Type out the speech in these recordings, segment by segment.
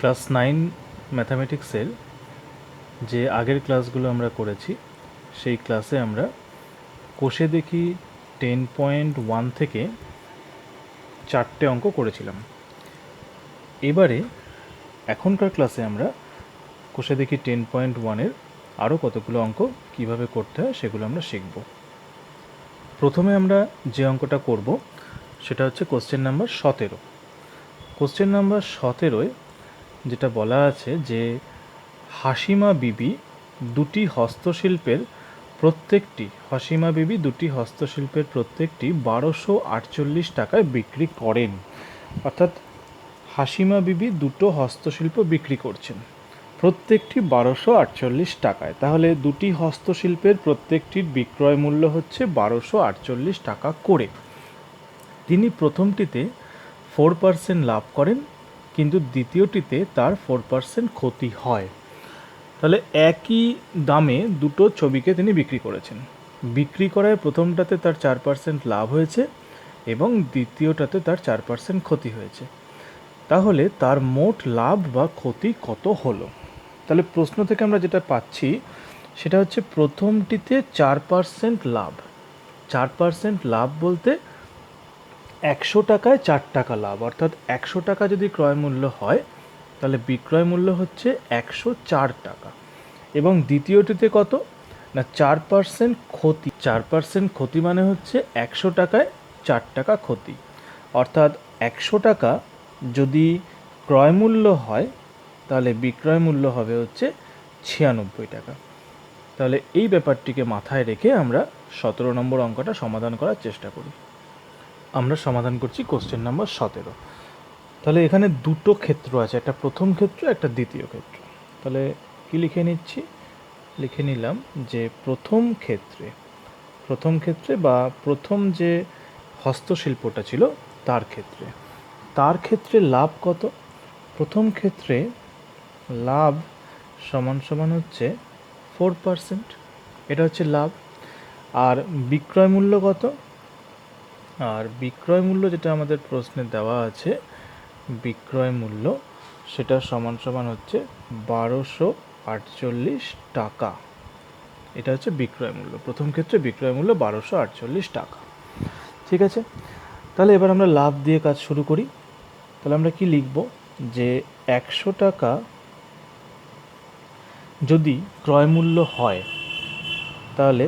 Class 9 ম্যাথামেটিক্সের যে আগের ক্লাসগুলো আমরা করেছি সেই ক্লাসে আমরা কোষে দেখি 10.1 থেকে 4টে অঙ্ক করেছিলাম। এবারে এখনকার ক্লাসে আমরা কোষে দেখি 10.1-এর আরও কতগুলো অঙ্ক কিভাবে করতে হয় সেগুলো আমরা শিখব। প্রথমে আমরা যে অঙ্কটা করব সেটা হচ্ছে কোশ্চেন নাম্বার 17। কোশ্চেন নাম্বার 17-য় যেটা বলা আছে যে হাসিমা বিবি দুটি হস্তশিল্পের প্রত্যেকটি 1248 টাকায় বিক্রি করেন। অর্থাৎ হাসিমা বিবি দুটো হস্তশিল্প বিক্রি করছেন, প্রত্যেকটি 1248 টাকায়। তাহলে দুটি হস্তশিল্পের প্রত্যেকটির বিক্রয় মূল্য হচ্ছে 1248 টাকা করে। তিনি প্রথমটিতে 4% লাভ করেন, কিন্তু দ্বিতীয়টিতে তার 4% ক্ষতি হয়। তাহলে একই দামে দুটো ছবিকে তিনি বিক্রি করেছেন। বিক্রি করায় প্রথমটাতে তার 4% লাভ হয়েছে এবং দ্বিতীয়টাতে তার 4% ক্ষতি হয়েছে। তাহলে তার মোট লাভ বা ক্ষতি কত হলো? তাহলে প্রশ্ন থেকে আমরা যেটা পাচ্ছি সেটা হচ্ছে প্রথমটিতে 4% লাভ। 4% লাভ বলতে 100 টাকায় 4 টাকা লাভ, অর্থাৎ 100 টাকা যদি ক্রয় মূল্য হয় তাহলে বিক্রয় মূল্য হচ্ছে 104 টাকা। এবং দ্বিতীয়টিতে কত না 4% ক্ষতি। 4% ক্ষতি মানে হচ্ছে 100 টাকায় 4 টাকা ক্ষতি, অর্থাৎ 100 টাকা যদি ক্রয় মূল্য হয় তাহলে বিক্রয় মূল্য হবে হচ্ছে 96 টাকা। তাহলে এই ব্যাপারটিকে মাথায় রেখে আমরা 17 নম্বর অঙ্কটা সমাধান করার চেষ্টা করি। আমরা সমাধান করছি কোশ্চেন নাম্বার 17। তাহলে এখানে দুটো ক্ষেত্র আছে, একটা প্রথম ক্ষেত্র, একটা দ্বিতীয় ক্ষেত্র। তাহলে কি লিখে নিচ্ছি? লিখে নিলাম যে প্রথম ক্ষেত্রে বা প্রথম যে হস্তশিল্পটা ছিল তার ক্ষেত্রে লাভ কত? প্রথম ক্ষেত্রে লাভ সমান সমান হচ্ছে 4%, এটা হচ্ছে লাভ। আর বিক্রয় মূল্য কত? আর বিক্রয় মূল্য যেটা আমাদের প্রশ্নে দেওয়া আছে, বিক্রয় মূল্য সেটা সমান সমান হচ্ছে 1248 টাকা। এটা হচ্ছে বিক্রয় মূল্য। প্রথম ক্ষেত্রে বিক্রয় মূল্য 1248 টাকা। ঠিক আছে, তাহলে এবার আমরা লাভ দিয়ে কাজ শুরু করি। তাহলে আমরা কি লিখব যে 100 টাকা যদি ক্রয় মূল্য হয় তাহলে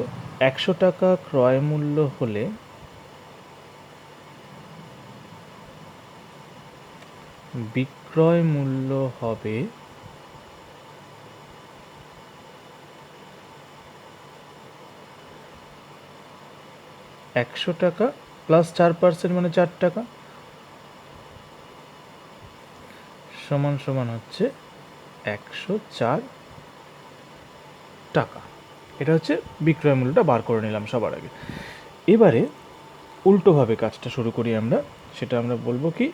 100 টাকা ক্রয় মূল্য হলে বিক্রয় মূল্য হবে 100 টাকা প্লাস 4% মানে 4 টাকা সমান সমান হচ্ছে 104 টাকা। এটা হচ্ছে বিক্রয় মূল্যটা বার করে নিলাম সবার আগে। এবারে উল্টোভাবে কাজটা শুরু করি আমরা। সেটা আমরা বলবো কি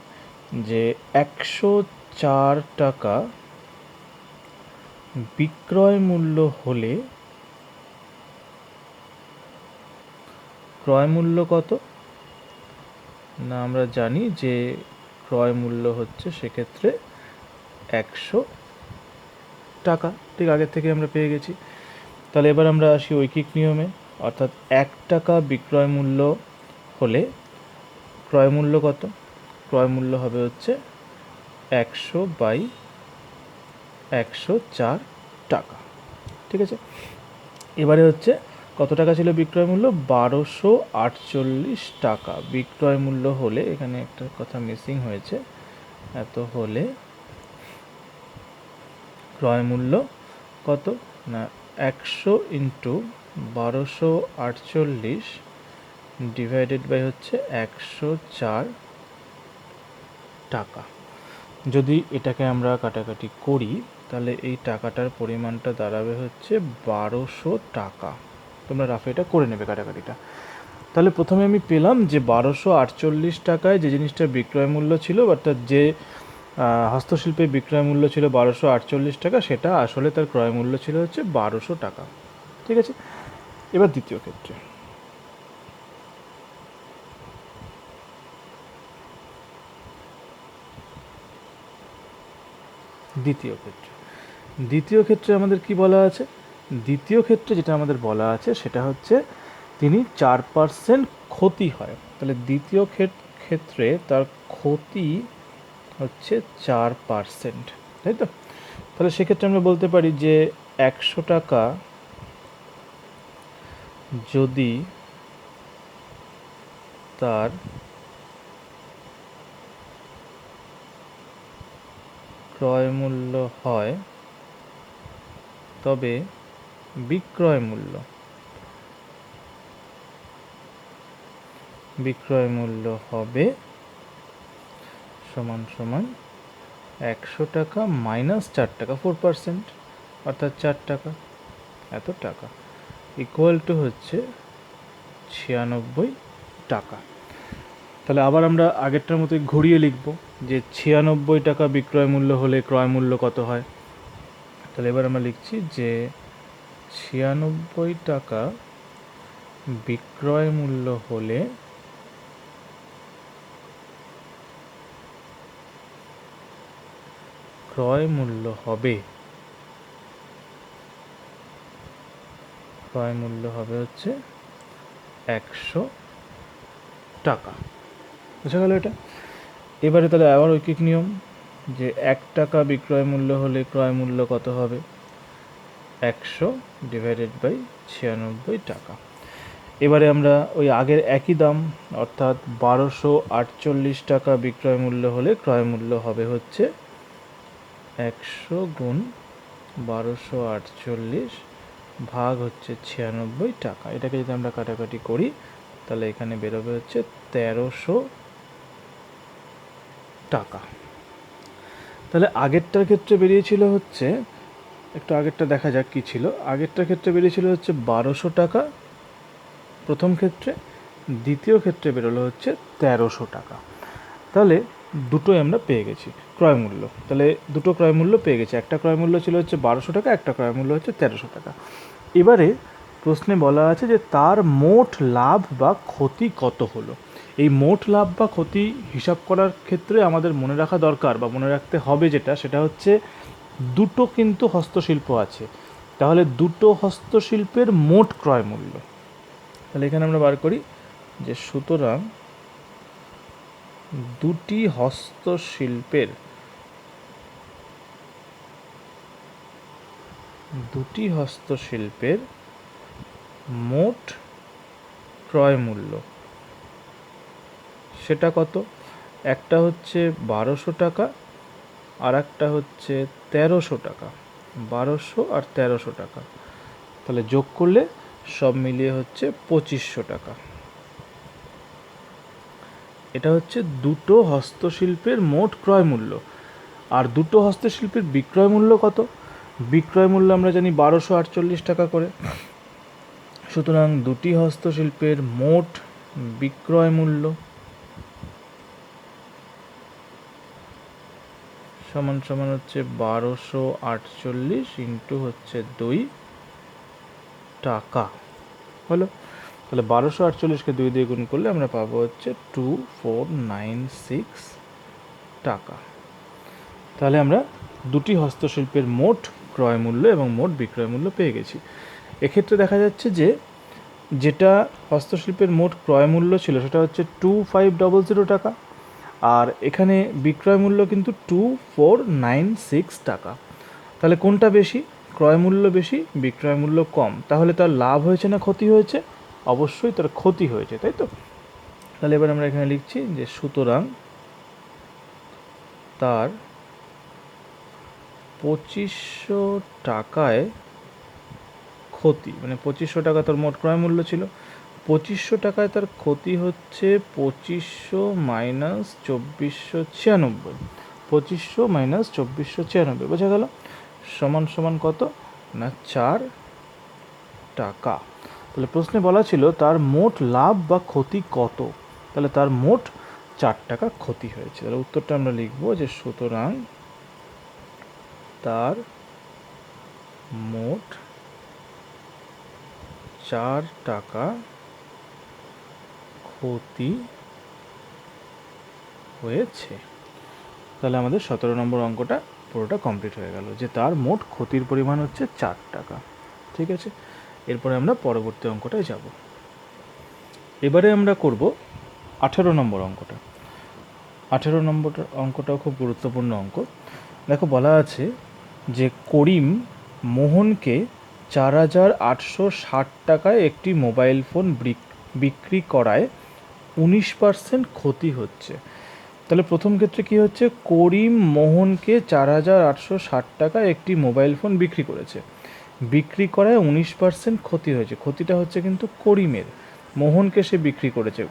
যে 104 টাকা বিক্রয় মূল্য হলে ক্রয় মূল্য কত না? আমরা জানি যে ক্রয় মূল্য হচ্ছে সেক্ষেত্রে 100 টাকা, ঠিক আগের থেকে আমরা পেয়ে গেছি। তাহলে এবার আমরা আসি ঐকিক নিয়মে, অর্থাৎ 1 টাকা বিক্রয় মূল্য হলে ক্রয় মূল্য কত? ক্রয় মূল্য হবে হচ্ছে 100/104 টাকা। ঠিক আছে, এবারে হচ্ছে কত টাকা ছিল বিক্রয় মূল্য? 1248 টাকা বিক্রয় মূল্য হলে, এখানে একটা কথা মিসিং হয়েছে, এত হলে ক্রয় মূল্য কত না 100 ইন্টু 1248 ডিভাইডেড বাই হচ্ছে 104 টাকা। যদি এটাকে আমরা কাটাকাটি করি তাহলে এই টাকাটার পরিমাণটা দাঁড়াবে হচ্ছে 1200 টাকা। তোমরা রাফে এটা করে নেবে কাটাকাটিটা। তাহলে প্রথমে আমি পেলাম যে 1248 টাকায় যে জিনিসটার বিক্রয় মূল্য ছিল, অর্থাৎ যে হস্তশিল্পের বিক্রয় মূল্য ছিল 1248 টাকা, সেটা আসলে তার ক্রয় মূল্য ছিল হচ্ছে 1200 টাকা। ঠিক আছে, এবার দ্বিতীয় ক্ষেত্রে। দ্বিতীয় ক্ষেত্রে দ্বিতীয় ক্ষেত্রে আমাদের কি বলা আছে? দ্বিতীয় ক্ষেত্রে যেটা আমাদের বলা আছে সেটা হচ্ছে তিনি 4% ক্ষতি হয়। তাহলে দ্বিতীয় ক্ষেত্রে তার ক্ষতি হচ্ছে 4%, তাই তো? তাহলে সেক্ষেত্রে আমরা বলতে পারি যে 100 টাকা যদি তার ক্রয় মূল্য হয় তবে বিক্রয় মূল্য হবে সমান সমান 100 টাকা মাইনাস 4 টাকা, 4%, অর্থাৎ 4 টাকা, এত টাকা ইকুয়াল টু হচ্ছে 96 টাকা। তাহলে আবার আমরা আগেরটার মতোই ঘুরিয়ে লিখব যে 96 টাকা বিক্রয় মূল্য হলে ক্রয় মূল্য কত হয়। তাহলে এবার আমরা লিখছি যে 96 টাকা বিক্রয় মূল্য হলে ক্রয় মূল্য হবে হচ্ছে 100 টাকা। বুঝা গেল এটা? এবারে তাহলে আবার ঐকিক নিয়ম যে 1 টাকা বিক্রয় মূল্য হলে ক্রয় মূল্য কত হবে? 100 ডিভাইডেড বাই 96 টাকা। এবারে আমরা ওই আগের একই দাম অর্থাৎ 1248 টাকা বিক্রয় মূল্য হলে ক্রয় মূল্য হবে হচ্ছে 100 গুণ 1248 ভাগ হচ্ছে 96 টাকা। এটাকে যদি আমরা কাটাকাটি করি তাহলে এখানে বেরোবে হচ্ছে 1300 টাকা। তাহলে আগেরটার ক্ষেত্রে বেরিয়েছিল হচ্ছে, একটু আগেরটা দেখা যাক কী ছিল। আগেরটার ক্ষেত্রে বেরিয়েছিল হচ্ছে 1200 টাকা প্রথম ক্ষেত্রে, দ্বিতীয় ক্ষেত্রে বেরোলো হচ্ছে 1300 টাকা। তাহলে দুটোই আমরা পেয়ে গেছি ক্রয় মূল্য। তাহলে দুটো ক্রয় মূল্য পেয়ে গেছি, একটা ক্রয় মূল্য ছিল হচ্ছে 1200 টাকা, একটা ক্রয় মূল্য হচ্ছে 1300 টাকা। এবারে প্রশ্নে বলা আছে যে তার মোট লাভ বা ক্ষতি কত হলো। এই মোট লাভ বা ক্ষতি হিসাব করার ক্ষেত্রে আমাদের মনে রাখা দরকার বা মনে রাখতে হবে সেটা হচ্ছে দুটো কিন্তু হস্তশিল্প আছে, তাহলে দুটো হস্তশিল্পের মোট ক্রয় মূল্য। তাহলে এখানে আমরা বার করি যে সুতরাং দুটি হস্তশিল্পের মোট ক্রয় মূল্য সেটা কত? একটা হচ্ছে 1200 টাকা আর একটা হচ্ছে 1300 টাকা। 1200 আর 1300 টাকা, তাহলে যোগ করলে সব মিলিয়ে হচ্ছে 2500 টাকা। এটা হচ্ছে দুটো হস্তশিল্পের মোট ক্রয় মূল্য। আর দুটো হস্তশিল্পের বিক্রয় মূল্য কত? বিক্রয় মূল্য আমরা জানি 1248 টাকা করে। সুতরাং দুটি হস্তশিল্পের মোট বিক্রয় মূল্য সমান সমান হচ্ছে 1248 ইন্টু হচ্ছে 2 টাকা হলো। তাহলে 1248কে 2 দিয়ে গুণ করলে আমরা পাবো হচ্ছে 2496 টাকা। তাহলে আমরা দুটি হস্তশিল্পের মোট ক্রয় মূল্য এবং মোট বিক্রয় মূল্য পেয়ে গেছি। এক্ষেত্রে দেখা যাচ্ছে যে যেটা হস্তশিল্পের মোট ক্রয় মূল্য ছিল সেটা হচ্ছে 2500 টাকা, আর এখানে বিক্রয় মূল্য কিন্তু 2496 টাকা। তাহলে কোনটা বেশি? ক্রয় মূল্য বেশি, বিক্রয় মূল্য কম। তাহলে তার লাভ হয়েছে না ক্ষতি হয়েছে? অবশ্যই তার ক্ষতি হয়েছে, তাই তো? তাহলে এবার আমরা এখানে লিখছি যে সুতরাং তার 2500 টাকায় ক্ষতি, মানে 2500 টাকা তার মোট ক্রয় মূল্য ছিল, 2500 টাকায় তার ক্ষতি হচ্ছে 2500 মাইনাস 2496, 2500 মাইনাস 2496, বোঝা গেল? সমান সমান কত না 4 টাকা। তাহলে প্রশ্নে বলা ছিল তার মোট লাভ বা ক্ষতি কত, তাহলে তার মোট 4 টাকা ক্ষতি হয়েছে। তাহলে উত্তরটা আমরা লিখব যে সুতরাং তার মোট 4 টাকা ক্ষতি হয়েছে। তাহলে আমাদের 17 নম্বর অঙ্কটা পুরোটা কমপ্লিট হয়ে গেল, যে তার মোট ক্ষতির পরিমাণ হচ্ছে 4 টাকা। ঠিক আছে, এরপরে আমরা পরবর্তী অঙ্কটায় যাব। এবারে আমরা করব 18 নম্বর অঙ্কটা। 18 নম্বর অঙ্কটাও খুব গুরুত্বপূর্ণ অঙ্ক। দেখো, বলা আছে যে করিম মোহনকে 4,860 টাকায় একটি মোবাইল ফোন বিক্রি করায় 19% ক্ষতি হচ্ছে। তাহলে প্রথম ক্ষেত্রে কি হচ্ছে, করিম মোহনকে 4,860 টাকায় একটি মোবাইল ফোন বিক্রি করেছে, বিক্রি করায় 19% ক্ষতি হয়েছে। ক্ষতিটা হচ্ছে কিন্তু করিমের, মোহনকে সে বিক্রি করেছে।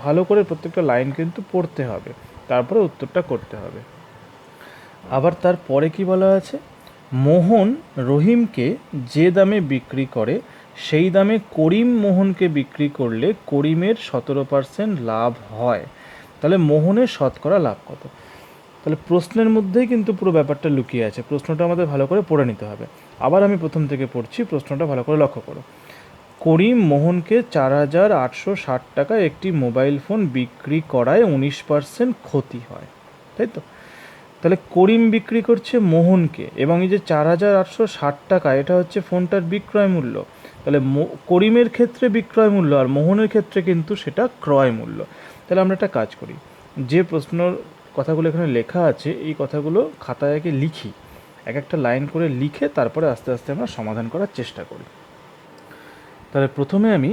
ভালো করে প্রত্যেকটা লাইন কিন্তু পড়তে হবে, তারপরে উত্তরটা করতে হবে। আবার তারপরে কি বলা আছে, মোহন রহিমকে যে দামে বিক্রি করে সেই দামে করিম মোহনকে বিক্রি করলে করিমের 17% লাভ হয়। তাহলে মোহনের শতকরা লাভ কত? তাহলে প্রশ্নের মধ্যেই কিন্তু পুরো ব্যাপারটা লুকিয়ে আছে, প্রশ্নটা আমাদের ভালো করে পড়ে নিতে হবে। আবার আমি প্রথম থেকে পড়ছি, প্রশ্নটা ভালো করে লক্ষ্য করো। করিম মোহনকে 4,860 টাকায় একটি মোবাইল ফোন বিক্রি করায় 19% ক্ষতি হয়, তাই তো? তাহলে করিম বিক্রি করছে মোহনকে, এবং এই যে 4,860 টাকা এটা হচ্ছে ফোনটার বিক্রয় মূল্য। তাহলে করিমের ক্ষেত্রে বিক্রয় মূল্য, আর মোহনের ক্ষেত্রে কিন্তু সেটা ক্রয় মূল্য। তাহলে আমরা একটা কাজ করি, যে প্রশ্নর কথাগুলো এখানে লেখা আছে এই কথাগুলো খাতায় আগে লিখি, এক একটা লাইন করে লিখে তারপরে আস্তে আস্তে আমরা সমাধান করার চেষ্টা করি। তাহলে প্রথমে আমি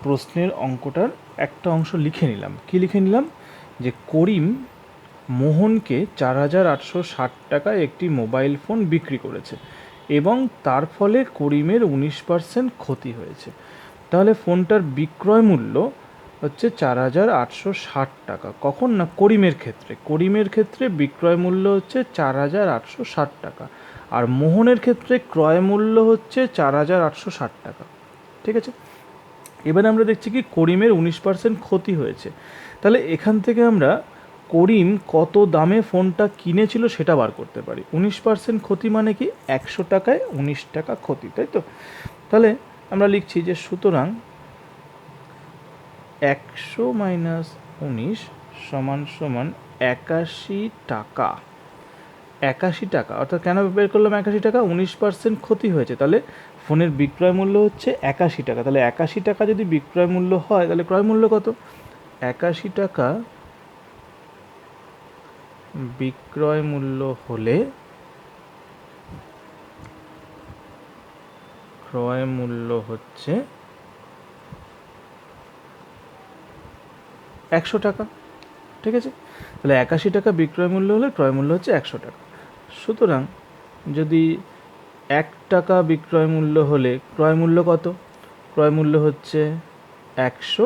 প্রশ্নের অঙ্কটার একটা অংশ লিখে নিলাম। কি লিখে নিলাম, যে করিম মোহনকে 4,860 টাকায় একটি মোবাইল ফোন বিক্রি করেছে এবং তার ফলে করিমের 19% ক্ষতি হয়েছে। তাহলে ফোনটার বিক্রয় মূল্য হচ্ছে 4,860 টাকা। কখন না, করিমের ক্ষেত্রে। করিমের ক্ষেত্রে বিক্রয় মূল্য হচ্ছে 4,860 টাকা, আর মোহনের ক্ষেত্রে ক্রয় মূল্য হচ্ছে 4,860 টাকা। ঠিক আছে, এবারে আমরা দেখছি কি করিমের 19% ক্ষতি হয়েছে। তাহলে এখান থেকে আমরা করিম কত দামে ফোনটা কিনেছিল সেটা বার করতে পারি। 19% ক্ষতি মানে কি, 100 টাকায় 19 টাকা ক্ষতি, তাই তো? তাহলে আমরা লিখছি যে সুতরাং 100 মাইনাস 19 সমান সমান 81 টাকা। 81 টাকা, অর্থাৎ কেন বের করলাম 81 টাকা, 19% ক্ষতি হয়েছে, তাহলে ফোনের বিক্রয় মূল্য হচ্ছে 81 টাকা। তাহলে 81 টাকা যদি বিক্রয় মূল্য হয় তাহলে ক্রয় মূল্য কত? 81 টাকা বিক্রয় মূল্য হলে ক্রয় মূল্য হচ্ছে 100 টাকা। ঠিক আছে, তাহলে 81 টাকা বিক্রয় মূল্য হলে ক্রয় মূল্য হচ্ছে 100 টাকা। সুতরাং যদি 1 টাকা বিক্রয় মূল্য হলে ক্রয় মূল্য কত? ক্রয় মূল্য হচ্ছে 100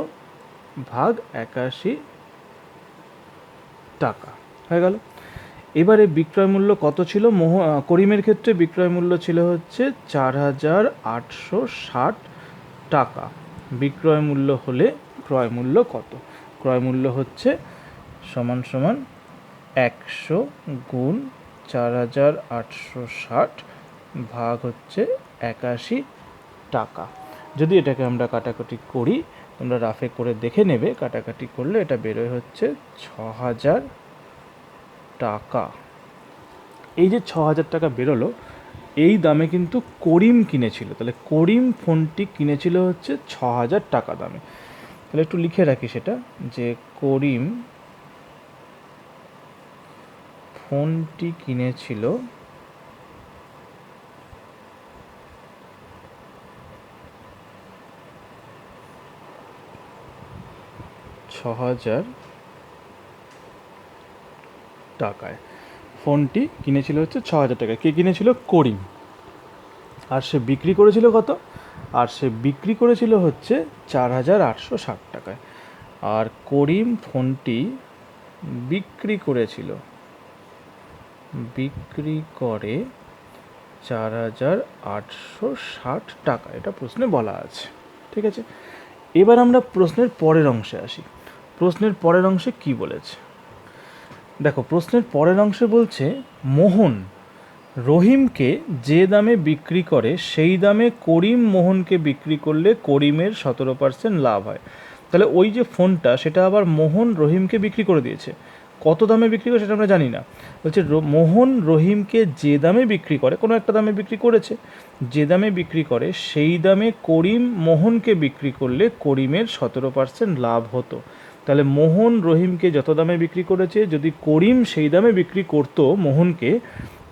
ভাগ 81 টাকা, হয়ে গেল। এবারে বিক্রয় মূল্য কত ছিল? করিমের ক্ষেত্রে বিক্রয় মূল্য ছিল হচ্ছে 4,860 টাকা। বিক্রয় মূল্য হলে ক্রয় মূল্য কত? ক্রয় মূল্য হচ্ছে সমান সমান 100 গুণ 4,860 ভাগ হচ্ছে 81 টাকা। যদি এটাকে আমরা কাটাকাটি করি, তোমরা রাফে করে দেখে নেবে, কাটাকাটি করলে এটা বেরোয় হচ্ছে 6,000 টাকা। এই যে 6,000 টাকা বেরোলো, এই দামে কিন্তু করিম কিনেছিল। তাহলে করিম ফোনটি কিনেছিল হচ্ছে 6,000 টাকা দামে। তাহলে একটু লিখে রাখি সেটা, যে করিম ফোনটি কিনেছিল 6,000 টাকায়। ফোনটি কিনেছিল হচ্ছে 6,000 টাকায়। কে কিনেছিল? করিম। আর সে বিক্রি করেছিল কত? আর সে বিক্রি করেছিল হচ্ছে 4,860 টাকায়। আর করিম ফোনটি বিক্রি করে 4,860 টাকা, এটা প্রশ্নে বলা আছে। ঠিক আছে, এবার আমরা প্রশ্নের পরের অংশে আসি। প্রশ্নের পরের অংশে কি বলেছে দেখো, প্রশ্নের পরের অংশে বলছে মোহন রহিমকে যে দামে বিক্রি করে সেই দামে করিম মোহনকে বিক্রি করলে করিমের 17% লাভ হয়। তাহলে ওই যে ফোনটা, সেটা আবার মোহন রহিমকে বিক্রি করে দিয়েছে। কত দামে বিক্রি করে সেটা আমরা জানি না। বলছে মোহন রহিমকে যে দামে বিক্রি করে, কোনো একটা দামে বিক্রি করেছে, যে দামে বিক্রি করে সেই দামে করিম মোহনকে বিক্রি করলে করিমের 17% লাভ হতো। তাহলে মোহন রহিমকে যত দামে বিক্রি করেছে, যদি করিম সেই দামে বিক্রি করতো মোহনকে,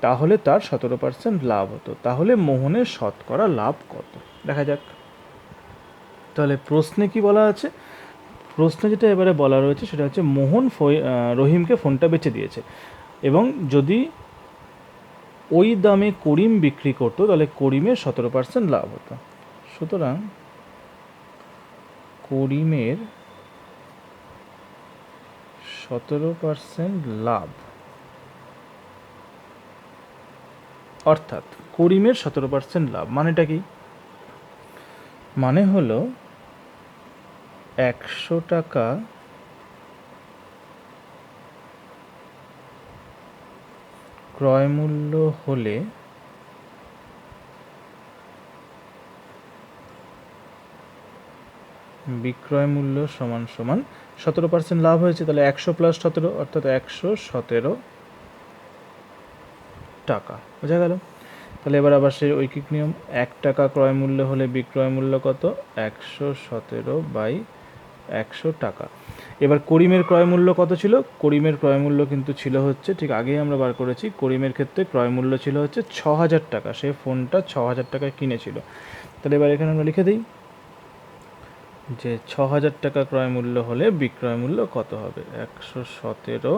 তাহলে তার 17% লাভ হতো। তাহলে মোহনের শতকরা লাভ কত, দেখা যাক। তাহলে প্রশ্নে কি বলা আছে? প্রশ্নে যেটা এবারে বলা রয়েছে সেটা হচ্ছে মোহন রহিমকে ফোনটা বেচে দিয়েছে, এবং যদি ওই দামে করিম বিক্রি করতো তাহলে করিমের 17% লাভ হতো। সুতরাং করিমের 17% লাভ, অর্থাৎ করিমের 17% লাভ মানেটা কি? মানে হলো 100 টাকা ক্রয় মূল্য হলে বিক্রয় মূল্য সমান সমান 17% লাভ হয়েছে। তাহলে 100 + 17 অর্থাৎ 117 টাকা, বোঝা গেল? তাহলে এবার আবার সেই ঐকিক নিয়ম, 1 টাকা ক্রয় মূল্য হলে বিক্রয় মূল্য কত? 117/100 টাকা। এবার করিমের ক্রয় মূল্য কত ছিল? করিমের ক্রয় মূল্য কিন্তু ছিল হচ্ছে, ঠিক আগেই আমরা বার করেছি, করিমের ক্ষেত্রে ক্রয় মূল্য ছিল হচ্ছে 6000 টাকা। সে ফোনটা 6000 টাকায় কিনেছিল। তাহলে এবার এখানে আমরা লিখে দিই যে 6000 টাকা ক্রয় মূল্য হলে বিক্রয় মূল্য কত হবে? 117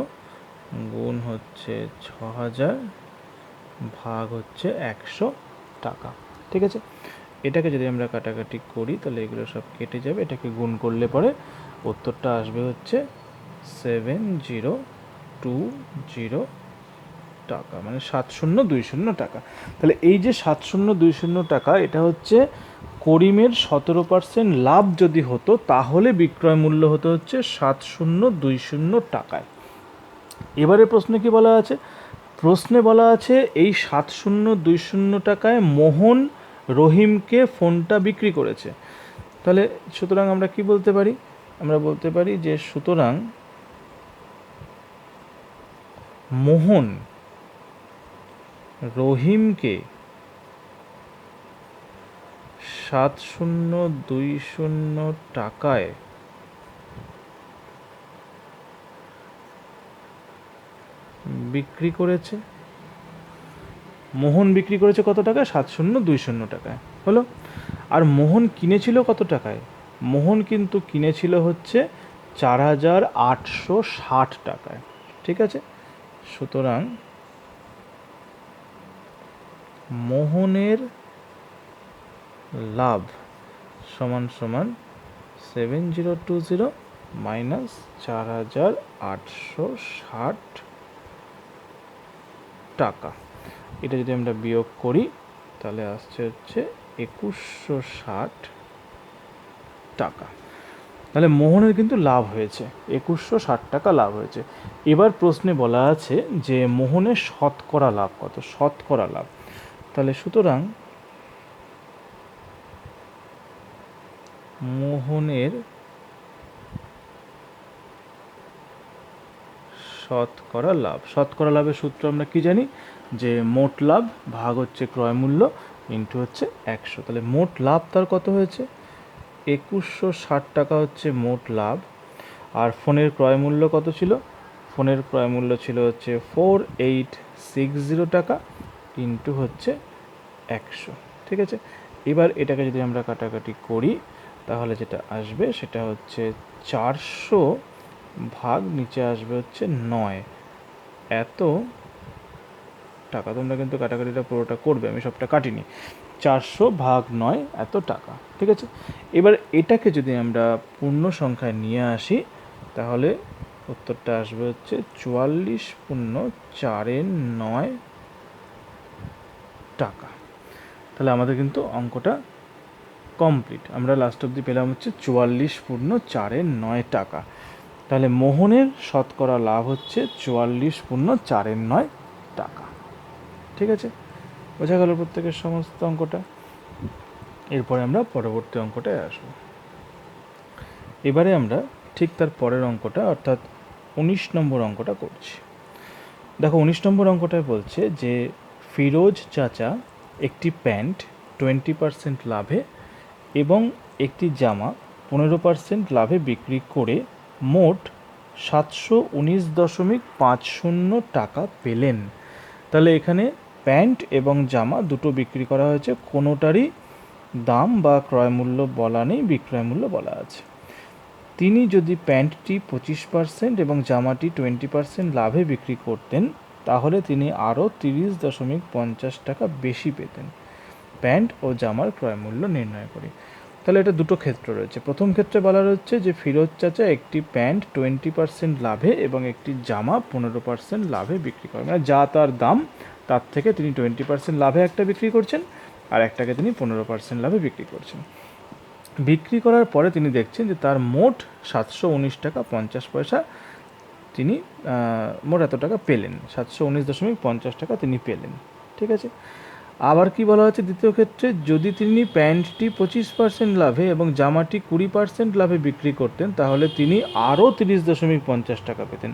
গুণ হচ্ছে 6000 ভাগ হচ্ছে 100 টাকা। ঠিক আছে, এটাকে যদি আমরা কাটাকাটি করি তাহলে এগুলো সব কেটে যাবে, এটাকে গুণ করলে পরে উত্তরটা আসবে হচ্ছে 7020 টাকা, মানে 7020 টাকা। তাহলে এই যে 7020 টাকা, এটা হচ্ছে করিমের 17% লাভ যদি হতো তাহলে বিক্রয় মূল্য হতো হচ্ছে 7020 টাকায়। এবারে প্রশ্নে কি বলা আছে? প্রশ্নে বলা আছে এই 7020 টাকায় মোহন রহিমকে ফোনটা বিক্রি করেছে। তাহলে সুতরাং আমরা কি বলতে পারি? আমরা বলতে পারি যে সুতরাং মোহন রহিমকে 7020 টাকায় বিক্রি করেছে। মোহন বিক্রি করেছে কত টাকায়? 7020 টাকায়, হলো। আর মোহন কিনেছিল কত টাকায়? মোহন কিন্তু কিনেছিল হচ্ছে 4860 টাকায়। ঠিক আছে, সুতরাং মোহনের লাভ সমান সমান 7020 মাইনাস 4860 টাকা। এটা যদি আমরা বিয়োগ করি তাহলে আসছে হচ্ছে 2160 টাকা। তাহলে মোহনের কিন্তু লাভ হয়েছে, 2160 টাকা লাভ হয়েছে। এবার প্রশ্নে বলা আছে যে মোহনের শতকরা লাভ কত? শতকরা লাভ। তাহলে সুতরাং মোহনের শতকরা লাভ, শতকরা লাভের সূত্র আমরা কি জানি? যে মোট লাভ ভাগ হচ্ছে ক্রয় মূল্য ইন্টু হচ্ছে 100। তাহলে মোট লাভ তার কত হয়েছে? 2160 টাকা হচ্ছে মোট লাভ। আর ফোনের ক্রয় মূল্য কত ছিল? ফোনের ক্রয় মূল্য ছিল হচ্ছে 4860 টাকা ইন্টু হচ্ছে 100। ঠিক আছে, এবার এটাকে যদি আমরা কাটাকাটি করি তাহলে যেটা আসবে সেটা হচ্ছে 400 ভাগ নিচে আসবে হচ্ছে 9, এত টাকা। তোমরা কিন্তু কাটাকাটিটা পুরোটা করবে, আমি সবটা কাটিনি। 400 ভাগ 9 এত টাকা। ঠিক আছে, এবার এটাকে যদি আমরা পূর্ণ সংখ্যায় নিয়ে আসি তাহলে উত্তরটা আসবে হচ্ছে 44/4 টাকা। তাহলে আমাদের কিন্তু অঙ্কটা কমপ্লিট। আমরা লাস্ট অবধি পেলাম হচ্ছে 44/4 টাকা। তাহলে মোহনের শতকরা লাভ হচ্ছে 44/4 টাকা। ঠিক আছে, বোঝা গেল প্রত্যেকের সমস্ত অঙ্কটা। এরপরে আমরা পরবর্তী অঙ্কটায় আসবো। এবারে আমরা ঠিক তার পরের অঙ্কটা, অর্থাৎ 19 নম্বর অঙ্কটা করছি। দেখো 19 নম্বর অঙ্কটায় বলছে যে ফিরোজ চাচা একটি প্যান্ট 20% লাভে এবং একটি জামা 15% লাভে বিক্রি করে মোট 719.50 টাকা পেলেন। তাহলে এখানে প্যান্ট এবং জামা দুটো বিক্রি করা হয়েছে, কোনোটারই দাম বা ক্রয় মূল্য বলা নেই, বিক্রয় মূল্য বলা আছে। তিনি যদি প্যান্টটি 25% এবং জামাটি 20% লাভে বিক্রি করতেন তাহলে তিনি আরও 30.50 টাকা বেশি পেতেন। প্যান্ট ও জামার ক্রয় মূল্য নির্ণয় করি। তাহলে এটা দুটো ক্ষেত্র রয়েছে। প্রথম ক্ষেত্রে বলা রয়েছে যে ফিরোজ চাচা একটি প্যান্ট 20% লাভে এবং একটি জামা 15% লাভে বিক্রি করেন, মানে যা তার দাম তার থেকে তিনি 20% লাভে একটা বিক্রি করছেন আর একটাকে তিনি 15% লাভে বিক্রি করছেন। বিক্রি করার পরে তিনি দেখছেন যে তার মোট 719.50 টাকা তিনি মোট এত টাকা পেলেন, 719.50 টাকা তিনি পেলেন। ঠিক আছে। আবার কি বলা হচ্ছে দ্বিতীয় ক্ষেত্রে, যদি তিনি প্যান্টটি 25% লাভে এবং জামাটি 20% লাভে বিক্রি করতেন তাহলে তিনি আরও 30.50 টাকা পেতেন,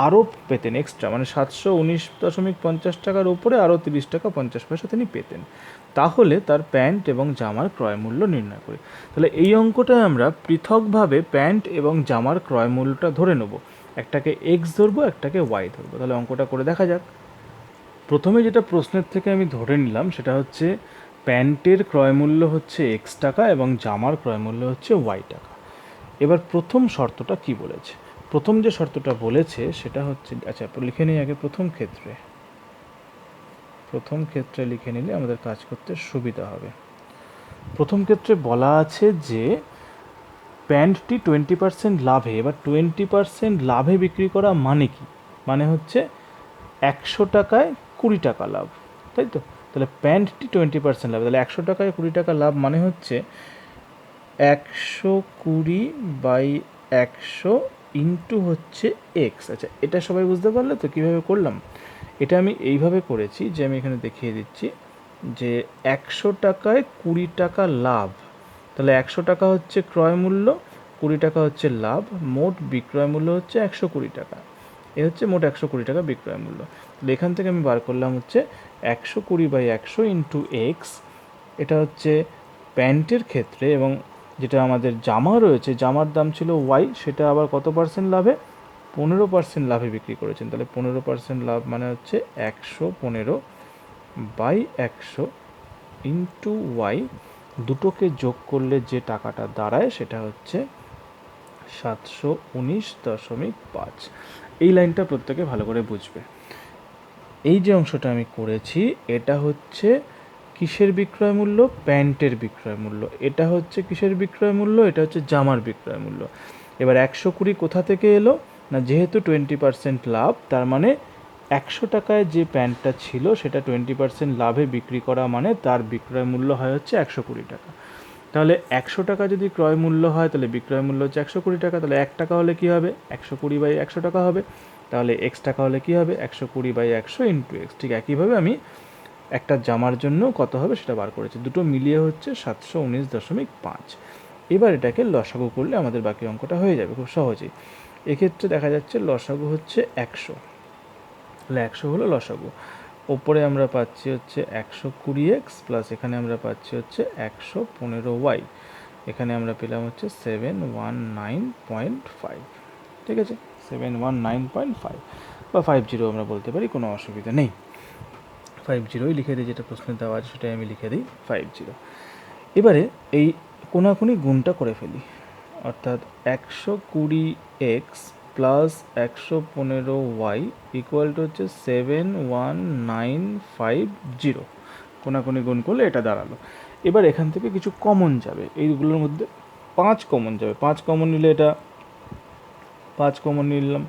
আরও পেতেন এক্সট্রা, মানে 719.50 টাকার উপরে আরও 30 টাকা 50 পয়সা তিনি পেতেন। তাহলে তার প্যান্ট এবং জামার ক্রয় মূল্য নির্ণয় করি। তাহলে এই অঙ্কটায় আমরা পৃথকভাবে প্যান্ট এবং জামার ক্রয় মূল্যটা ধরে নেব, একটাকে এক্স ধরবো একটাকে ওয়াই ধরবো। তাহলে অঙ্কটা করে দেখা যাক। প্রথমে যেটা প্রশ্নের থেকে আমি ধরে নিলাম সেটা হচ্ছে প্যান্টের ক্রয় মূল্য হচ্ছে এক্স টাকা এবং জামার ক্রয় মূল্য হচ্ছে ওয়াই টাকা। এবার প্রথম শর্তটা কি বলেছে, প্রথম যে শর্তটা বলেছে সেটা হচ্ছে, আচ্ছা লিখে নিই আগে প্রথম ক্ষেত্রে লিখে নিলে আমাদের কাজ করতে সুবিধা হবে। প্রথম ক্ষেত্রে বলা আছে যে প্যান্টটি 20% লাভে, এবার 20% লাভে বিক্রি করা মানে কি, মানে হচ্ছে 100 টাকায় 20 টাকা লাভ, তাই তো। তাহলে প্যান্টটি 20% লাভ, তাহলে 100 টাকায় 20 টাকা লাভ মানে হচ্ছে 120/100 ইন্টু হচ্ছে এক্স। আচ্ছা এটা সবাই বুঝতে পারলে তো কীভাবে করলাম? এটা আমি এইভাবে করেছি যে আমি এখানে দেখিয়ে দিচ্ছি যে 100 টাকায় 20 টাকা লাভ, তাহলে 100 টাকা হচ্ছে ক্রয় মূল্য, 20 টাকা হচ্ছে লাভ, মোট বিক্রয় মূল্য হচ্ছে 120 টাকা। এ হচ্ছে মোট 120 টাকা বিক্রয় মূল্য। তাহলে এখান থেকে আমি বার করলাম হচ্ছে 120/100 ইন্টু এক্স, এটা হচ্ছে প্যান্টের ক্ষেত্রে। এবং যেটা আমাদের জামা রয়েছে, জামার দাম ছিল ওয়াই, সেটা আবার কত পার্সেন্ট লাভে, 15% লাভে বিক্রি করেছেন। তাহলে 15% লাভ মানে হচ্ছে 115/100 ইন্টু ওয়াই, দুটোকে যোগ করলে যে টাকাটা দাঁড়ায় সেটা হচ্ছে 719.5। এই লাইনটা প্রত্যেকে ভালো করে বুঝবে। এই যে অংশটা আমি করেছি এটা হচ্ছে কিসের বিক্রয় মূল্য, প্যান্টের বিক্রয় মূল্য। এটা হচ্ছে কিসের বিক্রয় মূল্য, এটা হচ্ছে জামার বিক্রয় মূল্য। এবার 120 কোথা থেকে এলো না, যেহেতু 20% লাভ তার মানে 100 টাকায় যে প্যান্টটা ছিল সেটা 20% লাভে বিক্রি করা মানে তার বিক্রয় মূল্য হয় হচ্ছে 120 টাকা। তাহলে 100 টাকা যদি ক্রয় মূল্য হয় তাহলে বিক্রয় মূল্য হচ্ছে 120 টাকা। তাহলে 1 টাকা হলে কী হবে, 120/100 টাকা হবে। তাহলে এক্স টাকা হলে কী হবে, 120/100 ইন্টু এক্স। ঠিক একইভাবে আমি একটা জামার জন্য কত হবে সেটা বার করেছি, দুটো মিলিয়ে হচ্ছে 719.5। এবার এটাকে লসাগু করলে আমাদের বাকি অঙ্কটা হয়ে যাবে খুব সহজেই। এক্ষেত্রে দেখা যাচ্ছে লসাগু হচ্ছে 100, তাহলে 100 হলো লসাগু। ওপরে আমরা পাচ্ছি হচ্ছে 120x প্লাস এখানে আমরা পাচ্ছি হচ্ছে 115y, এখানে আমরা পেলাম হচ্ছে 719.5। ঠিক আছে, 719.5 বা 50 আমরা বলতে পারি, কোনো অসুবিধা নেই। 50 লিখে দিই, যেটা প্রশ্নে দেওয়া আছে সেটাই আমি লিখে দিই 50। এবারে এই কোনাকুনি গুণটা করে ফেলি, অর্থাৎ 120x plus 115y equal to হচ্ছে 71950। কোনাকুনি গুণ করলে এটা দাঁড়ালো। এবার এখান থেকে কিছু কমন যাবে, এইগুলোর মধ্যে 5 কমন যাবে। 5 কমন নিলে এটা 5 কমন নিলাম,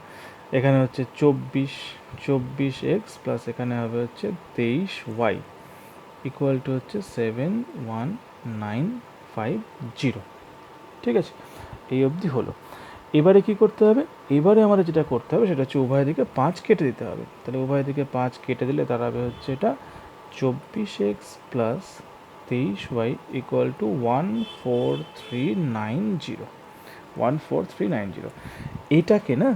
এখানে হচ্ছে 24x প্লাস এখানে হবে হচ্ছে 23y ইকুয়াল টু হচ্ছে 71950। ঠিক আছে, এই অবধি হলো। এবারে কি করতে হবে, এবারে আমাদের যেটা করতে হবে সেটা হচ্ছে উভয় দিকে 5 কেটে দিতে হবে। তাহলে উভয় দিকে 5 কেটে দিলে দাঁড়াবে হচ্ছে এটা 24x plus 23y equal to 14390। 14390 এটাকে না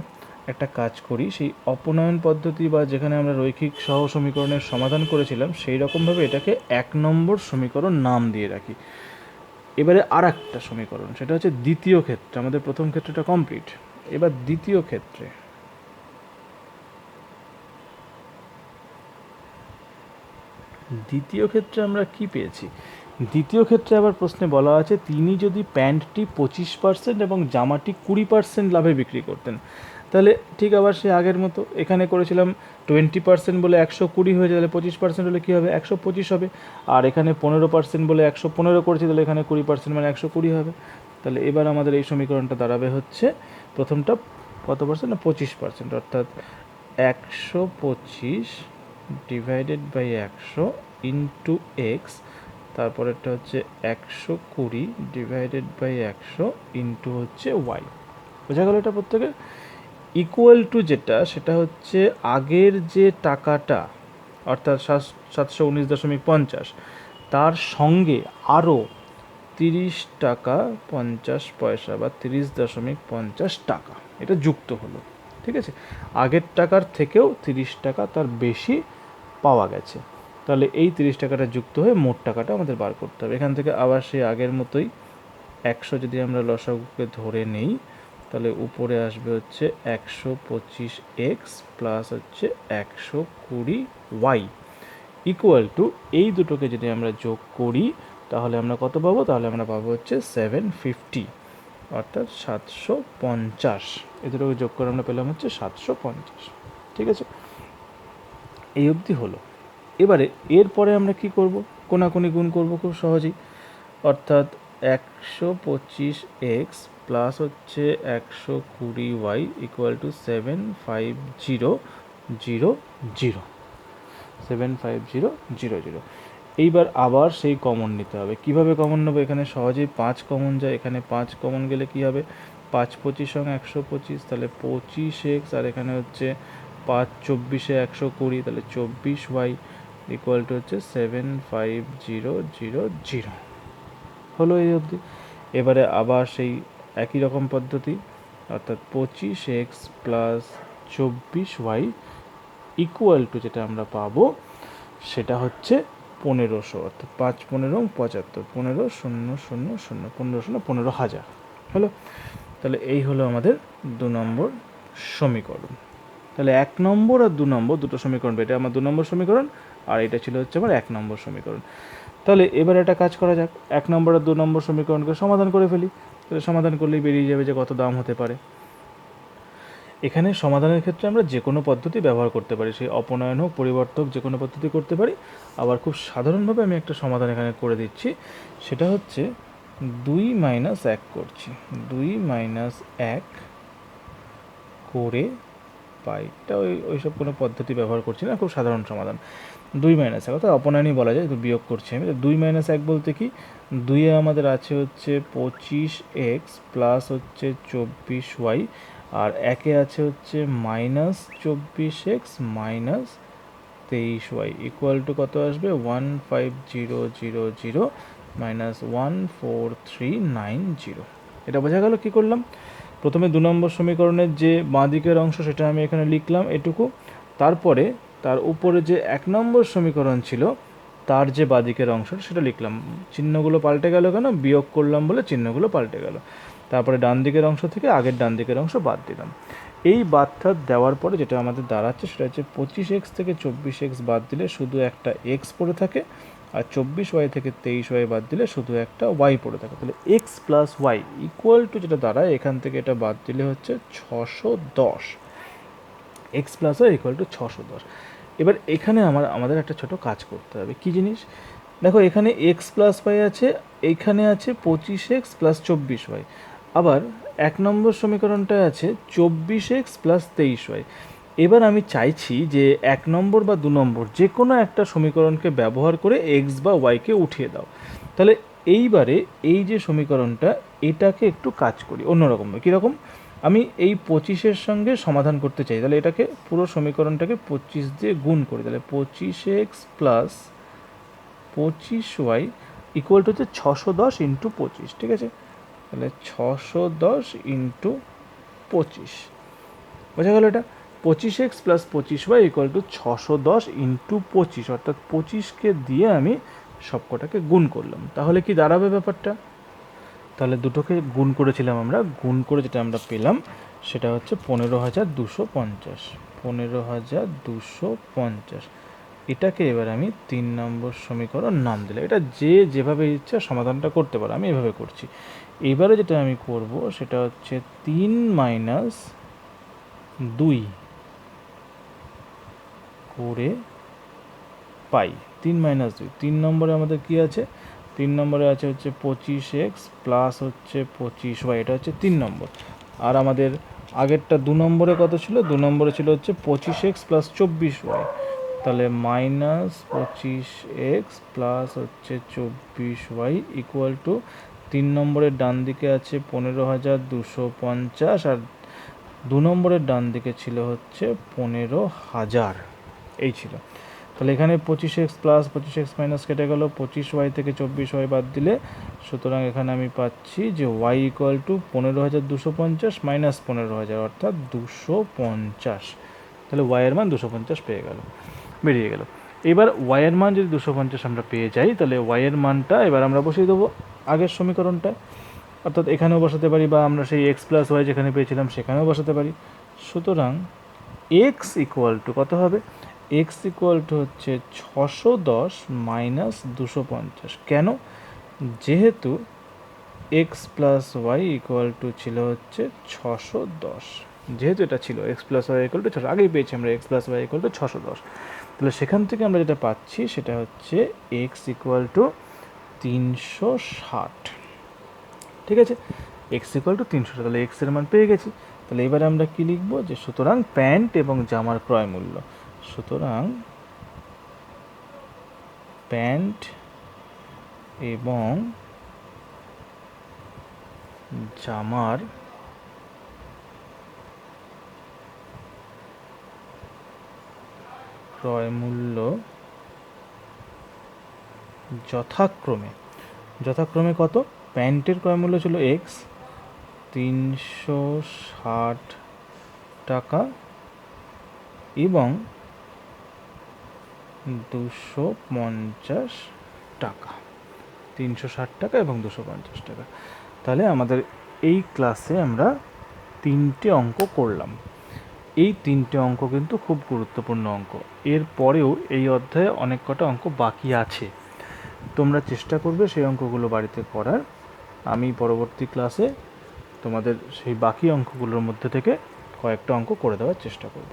একটা কাজ করি, সেই অপনয়ন পদ্ধতি বা যেখানে আমরা রৈখিক সহ সমীকরণের সমাধান করেছিলাম সেই রকমভাবে এটাকে 1 নম্বর সমীকরণ নাম দিয়ে রাখি। এবারে আর একটা সমীকরণ, সেটা হচ্ছে দ্বিতীয় ক্ষেত্রে। আমাদের প্রথম ক্ষেত্রটা কমপ্লিট, এবার দ্বিতীয় ক্ষেত্রে। দ্বিতীয় ক্ষেত্রে আমরা কি পেয়েছি? দ্বিতীয় ক্ষেত্রে আবার প্রশ্নে বলা আছে তিনি যদি প্যান্টটি 25% এবং জামাটি 20% লাভে বিক্রি করতেন, তাহলে ঠিক আবার সে আগের মতো এখানে করেছিলাম 20% বলে 120 হয়ে যায়, তাহলে 25% হলে কী হবে? 125 হবে। আর এখানে 15% বলে 115 করেছি, তাহলে এখানে 20% মানে 120 হবে। তাহলে এবার আমাদের এই সমীকরণটা দাঁড়াবে হচ্ছে, প্রথমটা কত পার্সেন্ট? না 25%, অর্থাৎ 125 ডিভাইডেড বাই 100 ইন্টু এক্স, তারপরেরটা হচ্ছে 120 ডিভাইডেড বাই 100 ইন্টু হচ্ছে ওয়াই। বোঝা গেল এটা প্রত্যেকে? ইকুয়াল টু যেটা, সেটা হচ্ছে আগের যে টাকাটা অর্থাৎ 719.50, তার সঙ্গে আরও 30 টাকা 50 পয়সা বা 30.50 টাকা এটা যুক্ত হলো। ঠিক আছে, আগের টাকার থেকেও 30 টাকা তার বেশি পাওয়া গেছে। তাহলে এই 30 টাকাটা যুক্ত হয়ে মোট টাকাটা আমাদের বার করতে হবে। এখান থেকে আবার সেই আগের মতোই 100 যদি আমরা লসাগুকে ধরে নেই, তাহলে উপরে আসবে হচ্ছে 125 এক্স প্লাস হচ্ছে 120 ওয়াই ইকুয়াল টু, এই দুটোকে যদি আমরা যোগ করি তাহলে আমরা কত পাবো? তাহলে আমরা পাবো হচ্ছে 750, অর্থাৎ 750। এই দুটোকে যোগ করে আমরা পেলাম হচ্ছে 750। ঠিক আছে, এই অবধি হলো। এবারে এরপরে আমরা কি করব? কোনাকুনি গুণ করব খুব সহজেই, অর্থাৎ 125 এক্স প্লাস হচ্ছে 120 ওয়াই ইকুয়াল টু 75000। এইবার আবার সেই কমন নিতে হবে। কিভাবে কমন নেবো? এখানে সহজেই 5 কমন যায়, এখানে 5 কমন গেলে কি হবে? 5 25 সঙ্গে 125, তাহলে 25 এক্স, আর এখানে হচ্ছে 5 24 120, তাহলে 24 ওয়াই ইকুয়াল টু হচ্ছে 75000। হলো এই অবধি। এবারে আবার সেই একই রকম পদ্ধতি, অর্থাৎ 25 x plus 24 y equal to যেটা আমরা পাবো সেটা হচ্ছে 1500, অর্থাৎ 5 15 75, 15 0 0 0 1500 15,000 হলো। তাহলে এই হলো আমাদের 2 নম্বর সমীকরণ। তাহলে 1 নম্বর আর 2 নম্বর দুটো সমীকরণ, এটা আমার 2 নম্বর সমীকরণ, আর এটা ছিল হচ্ছে আমার 1 নম্বর সমীকরণ। তাহলে এবার একটা কাজ করা যাক, 1 নম্বর আর 2 নম্বর সমীকরণকে সমাধান করে ফেলি। তাহলে সমাধান করলেই বেরিয়ে যাবে যে কত দাম হতে পারে। এখানে সমাধানের ক্ষেত্রে আমরা যে কোনো পদ্ধতি ব্যবহার করতে পারি, সেই অপনয়ন হোক পরিবর্তক যে কোনো পদ্ধতি করতে পারি। আবার খুব সাধারণভাবে আমি একটা সমাধান এখানে করে দিচ্ছি, সেটা হচ্ছে 2 - 1 করছি, 2 - 1 করে পাইটা ওইসব কোনো পদ্ধতি ব্যবহার করছি না, খুব সাধারণ সমাধান। 2 - 1 অর্থাৎ অপনয়নই বলা যায়, বিয়োগ করছি আমি। 2 - 1 বলতে কি, 2 আমাদের আছে হচ্ছে 25 এক্স প্লাস হচ্ছে 24 ওয়াই, আর 1 আছে হচ্ছে -24 x minus 23 y equal to কত আসবে? 15000 মাইনাস 14390। এটা বোঝা গেল কি করলাম? প্রথমে 2 নম্বর সমীকরণের যে বাঁ দিকের অংশ সেটা আমি এখানে লিখলাম এটুকু, তারপরে তার উপরে যে 1 নম্বর সমীকরণ ছিল তার যে বাঁ দিকের অংশ সেটা লিখলাম। চিহ্নগুলো পাল্টে গেল কেন? বিয়োগ করলাম বলে চিহ্নগুলো পাল্টে গেল। তারপরে ডান দিকের অংশ থেকে আগের ডান দিকের অংশ বাদ দিলাম। এই বাদটা দেওয়ার পরে যেটা আমাদের দাঁড়াচ্ছে সেটা হচ্ছে 25 এক্স থেকে 24 এক্স বাদ দিলে শুধু একটা এক্স পড়ে থাকে, আর 24 ওয়াই থেকে 23 ওয়াই বাদ দিলে শুধু একটা ওয়াই পড়ে থাকে। তাহলে x plus y equal to যেটা দাঁড়ায়, এখান থেকে এটা বাদ দিলে হচ্ছে 610। X plus y equal to 610। এবার এখানে আমাদের একটা ছোট কাজ করতে হবে। কী জিনিস? দেখো এখানে এক্স প্লাস ওয়াই আছে, এইখানে আছে 25 এক্স প্লাস 24 ওয়াই, আবার 1 নম্বর সমীকরণটায় আছে 24 এক্স প্লাস 23 ওয়াই। এবার আমি চাইছি যে 1 নম্বর বা 2 নম্বর যে কোনো একটা সমীকরণকে ব্যবহার করে এক্স বা ওয়াইকে উঠিয়ে দাও। তাহলে এইবারে এই যে সমীকরণটা, এটাকে একটু কাজ করি অন্যরকম। কীরকম? আমি এই 25-এর সঙ্গে সমাধান করতে চাই, তাহলে এটাকে পুরো সমীকরণটাকে 25 দিয়ে গুণ করি। তাহলে 25 x plus 25 y equal to হচ্ছে 610 ইন্টু 25। ঠিক আছে, তাহলে 610 ইন্টু 25 বোঝা গেল এটা? 25x plus 25y equal to 610 into 25, অর্থাৎ 25কে দিয়ে আমি সবকটাকে গুণ করলাম। তাহলে কি দাঁড়াবে ব্যাপারটা? তাহলে দুটোকে গুণ করেছিলাম আমরা, গুণ করে যেটা আমরা পেলাম সেটা হচ্ছে 15,250। 15,250, এটাকে এবার আমি 3 নম্বর সমীকরণ নাম দিলাম। এটা যে যেভাবে ইচ্ছা সমাধানটা করতে পারে, আমি এভাবে করছি। এবারে যেটা আমি করব সেটা হচ্ছে 3 মাইনাস 2 করে পাই। 3 মাইনাস 2, 3 নম্বরে আমাদের কি আছে? 3 নম্বরে আছে হচ্ছে 25x প্লাস হচ্ছে 25y, এটা হচ্ছে 3 নম্বর। আর আমাদের আগেরটা 2 নম্বরে কত ছিল? 2 নম্বরে ছিল হচ্ছে 25x প্লাস 24y, তাহলে মাইনাস 25x প্লাস হচ্ছে 24y ইকুয়াল টু 3 নম্বরের ডান দিকে আছে 15,250 আর 2 নম্বরের ডান দিকে ছিল হচ্ছে 15,000, এই ছিল। তাহলে এখানে 25x প্লাস 25x মাইনাস কেটে গেল, 25y থেকে 24y বাদ দিলে, সুতরাং এখানে আমি পাচ্ছি যে y ইকুয়াল টু 15,250 মাইনাস 15,000 অর্থাৎ 250। তাহলে y এর মান 250 পেয়ে গেল, বেরিয়ে গেল। এবার y এর মান যদি 250 আমরা পেয়ে যাই, তাহলে y এর মানটা এবার আমরা বসিয়ে দেবো আগের সমীকরণটা, অর্থাৎ এখানেও বসাতে পারি বা আমরা সেই x প্লাস ওয়াই যেখানে পেয়েছিলাম সেখানেও বসাতে পারি। সুতরাং x ইকুয়াল টু কত হবে? x ইকুয়াল টু হচ্ছে 610 মাইনাস 250। কেন? যেহেতু x plus y equal to ছিল হচ্ছে 610, যেহেতু এটা ছিল x plus y equal to 600, আগেই পেয়েছি আমরা x plus y equal to 610। তাহলে সেখান থেকে আমরা যেটা পাচ্ছি সেটা হচ্ছে x ইকুয়াল টু 360। ঠিক আছে, x ইকুয়াল টু 360, তাহলে x এর মান পেয়ে গেছি। তাহলে এবারে আমরা কি লিখবো? যে সুতরাং প্যান্ট এবং জামার ক্রয় মূল্য, সুতরাং প্যান্ট এবং জামার ক্রয় মূল্য যথাক্রমে কত? প্যান্টের ক্রয় মূল্য ছিল x 360 টাকা এবং 250 টাকা, 360 টাকা এবং 250 টাকা। তাহলে আমাদের এই ক্লাসে আমরা 3টে অঙ্ক করলাম। এই 3টে অঙ্ক কিন্তু খুব গুরুত্বপূর্ণ অঙ্ক। এর পরেও এই অধ্যায়ে অনেক কটা অঙ্ক বাকি আছে, তোমরা চেষ্টা করবে সেই অঙ্কগুলো বাড়িতে করার। আমি পরবর্তী ক্লাসে তোমাদের সেই বাকি অঙ্কগুলোর মধ্যে থেকে কয়েকটা অঙ্ক করে দেওয়ার চেষ্টা করব।